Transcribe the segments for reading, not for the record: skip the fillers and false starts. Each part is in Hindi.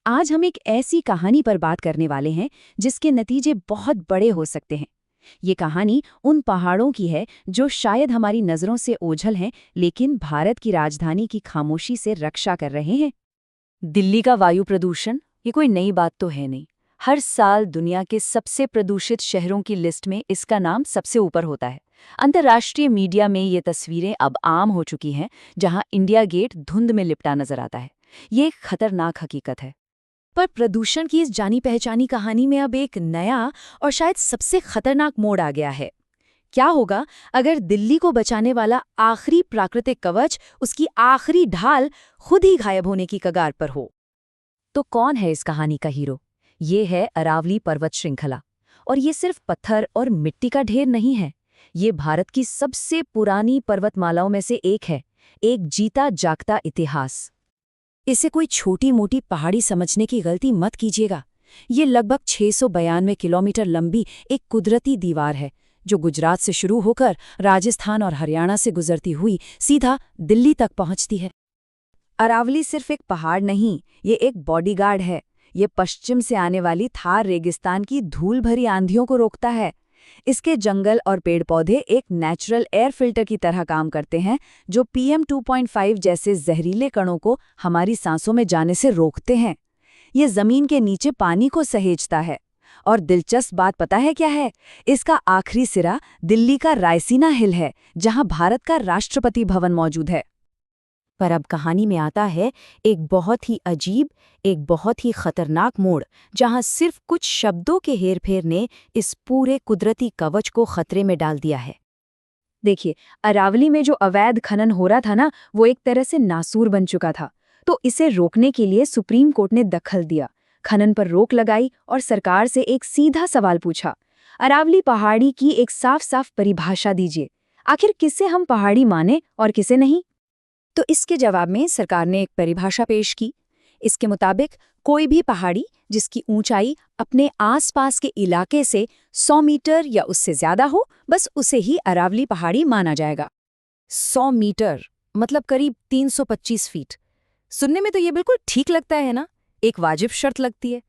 आज हम एक ऐसी कहानी पर बात करने वाले हैं जिसके नतीजे बहुत बड़े हो सकते हैं। ये कहानी उन पहाड़ों की है जो शायद हमारी नज़रों से ओझल हैं, लेकिन भारत की राजधानी की खामोशी से रक्षा कर रहे हैं। दिल्ली का वायु प्रदूषण ये कोई नई बात तो है नहीं। हर साल दुनिया के सबसे प्रदूषित शहरों की लिस्ट में इसका नाम सबसे ऊपर होता है। अंतर्राष्ट्रीय मीडिया में ये तस्वीरें अब आम हो चुकी हैं, जहां इंडिया गेट धुंध में लिपटा नजर आता है। ये एक खतरनाक हकीकत है। पर प्रदूषण की इस जानी पहचानी कहानी में अब एक नया और शायद सबसे खतरनाक मोड़ आ गया है। क्या होगा अगर दिल्ली को बचाने वाला आखिरी प्राकृतिक कवच, उसकी आखिरी ढाल, खुद ही गायब होने की कगार पर हो? तो कौन है इस कहानी का हीरो? ये है अरावली पर्वत श्रृंखला। और ये सिर्फ पत्थर और मिट्टी का ढेर नहीं है। ये भारत की सबसे पुरानी पर्वतमालाओं में से एक है, एक जीता जागता इतिहास। इसे कोई छोटी मोटी पहाड़ी समझने की गलती मत कीजिएगा। ये लगभग 692 किलोमीटर लंबी एक कुदरती दीवार है जो गुजरात से शुरू होकर राजस्थान और हरियाणा से गुजरती हुई सीधा दिल्ली तक पहुंचती है। अरावली सिर्फ एक पहाड़ नहीं, ये एक बॉडीगार्ड है। ये पश्चिम से आने वाली थार रेगिस्तान की धूल भरी आंधियों को रोकता है। इसके जंगल और पेड़ पौधे एक नेचुरल एयर फिल्टर की तरह काम करते हैं, जो PM 2.5 जैसे जहरीले कणों को हमारी सांसों में जाने से रोकते हैं। ये जमीन के नीचे पानी को सहेजता है। और दिलचस्प बात पता है क्या है? इसका आखिरी सिरा दिल्ली का रायसीना हिल है, जहां भारत का राष्ट्रपति भवन मौजूद है। पर अब कहानी में आता है एक बहुत ही अजीब, एक बहुत ही खतरनाक मोड़, जहां सिर्फ कुछ शब्दों के हेरफेर ने इस पूरे कुदरती कवच को खतरे में डाल दिया है। देखिए, अरावली में जो अवैध खनन हो रहा था ना, वो एक तरह से नासूर बन चुका था। तो इसे रोकने के लिए सुप्रीम कोर्ट ने दखल दिया, खनन पर रोक लगाई और सरकार से एक सीधा सवाल पूछा, अरावली पहाड़ी की एक साफ साफ परिभाषा दीजिए। आखिर किसे हम पहाड़ी माने और किसे नहीं? तो इसके जवाब में सरकार ने एक परिभाषा पेश की। इसके मुताबिक कोई भी पहाड़ी जिसकी ऊंचाई अपने आसपास के इलाके से 100 मीटर या उससे ज्यादा हो, बस उसे ही अरावली पहाड़ी माना जाएगा। 100 मीटर मतलब करीब 325 फीट। सुनने में तो ये बिल्कुल ठीक लगता है ना, एक वाजिब शर्त लगती है।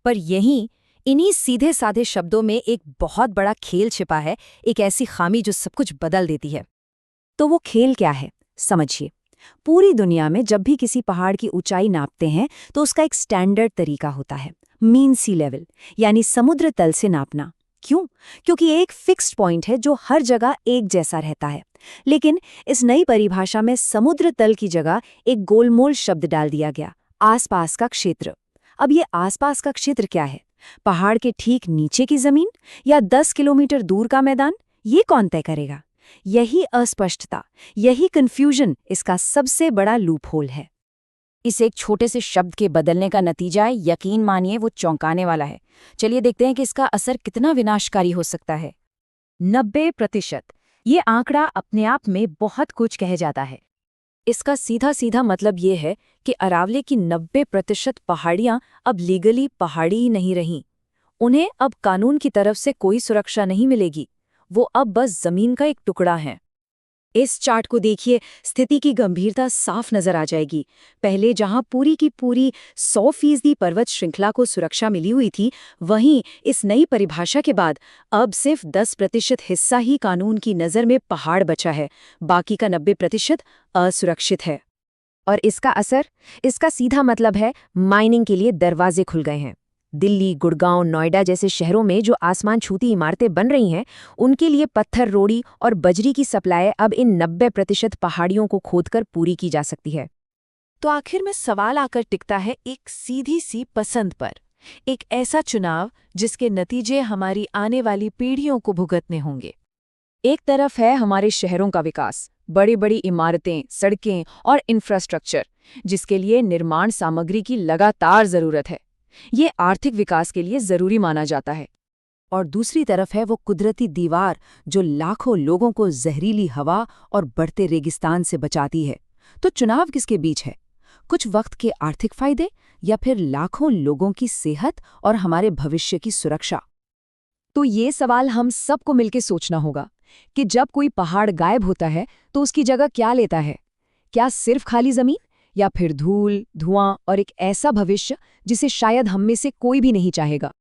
पर यहीं इन्हीं सीधे साधे शब्दों में एक बहुत बड़ा खेल छिपा है, एक ऐसी खामी जो सब कुछ बदल देती है। तो वो खेल क्या है, समझिए। पूरी दुनिया में जब भी किसी पहाड़ की ऊंचाई नापते हैं तो उसका एक स्टैंडर्ड तरीका होता है, मीन सी लेवल, यानी समुद्र तल से नापना। क्यों? क्योंकि एक फिक्स्ड पॉइंट है जो हर जगह एक जैसा रहता है। लेकिन इस नई परिभाषा में समुद्र तल की जगह एक गोलमोल शब्द डाल दिया गया, आसपास का क्षेत्र। अब ये आसपास का क्षेत्र क्या है? पहाड़ के ठीक नीचे की जमीन या 10 किलोमीटर दूर का मैदान? ये कौन तय करेगा? यही अस्पष्टता, यही कन्फ्यूजन इसका सबसे बड़ा लूपहोल है। इस एक छोटे से शब्द के बदलने का नतीजा, यकीन मानिए, वो चौंकाने वाला है। चलिए देखते हैं कि इसका असर कितना विनाशकारी हो सकता है। 90%। ये आंकड़ा अपने आप में बहुत कुछ कह जाता है। इसका सीधा सीधा मतलब ये है कि अरावली की 90% पहाड़ियां अब लीगली पहाड़ी ही नहीं रहीं। उन्हें अब कानून की तरफ से कोई सुरक्षा नहीं मिलेगी। वो अब बस जमीन का एक टुकड़ा है। इस चार्ट को देखिए, स्थिति की गंभीरता साफ नजर आ जाएगी। पहले जहां पूरी की पूरी 100% पर्वत श्रृंखला को सुरक्षा मिली हुई थी, वहीं इस नई परिभाषा के बाद अब सिर्फ 10% हिस्सा ही कानून की नज़र में पहाड़ बचा है। बाकी का 90% असुरक्षित है। और इसका असर? इसका सीधा मतलब है माइनिंग के लिए दरवाजे खुल गए हैं। दिल्ली, गुड़गांव, नोएडा जैसे शहरों में जो आसमान छूती इमारतें बन रही हैं, उनके लिए पत्थर, रोड़ी और बजरी की सप्लाई अब इन 90% पहाड़ियों को खोदकर पूरी की जा सकती है। तो आखिर में सवाल आकर टिकता है एक सीधी सी पसंद पर, एक ऐसा चुनाव जिसके नतीजे हमारी आने वाली पीढ़ियों को भुगतने होंगे। एक तरफ है हमारे शहरों का विकास, बड़ी बड़ी इमारतें, सड़कें और इंफ्रास्ट्रक्चर, जिसके लिए निर्माण सामग्री की लगातार जरूरत है। ये आर्थिक विकास के लिए जरूरी माना जाता है। और दूसरी तरफ है वो कुदरती दीवार जो लाखों लोगों को जहरीली हवा और बढ़ते रेगिस्तान से बचाती है। तो चुनाव किसके बीच है? कुछ वक्त के आर्थिक फायदे या फिर लाखों लोगों की सेहत और हमारे भविष्य की सुरक्षा? तो ये सवाल हम सबको मिलकर सोचना होगा कि जब कोई पहाड़ गायब होता है तो उसकी जगह क्या लेता है? क्या सिर्फ खाली जमीन, या फिर धूल, धुआं और एक ऐसा भविष्य जिसे शायद हम में से कोई भी नहीं चाहेगा।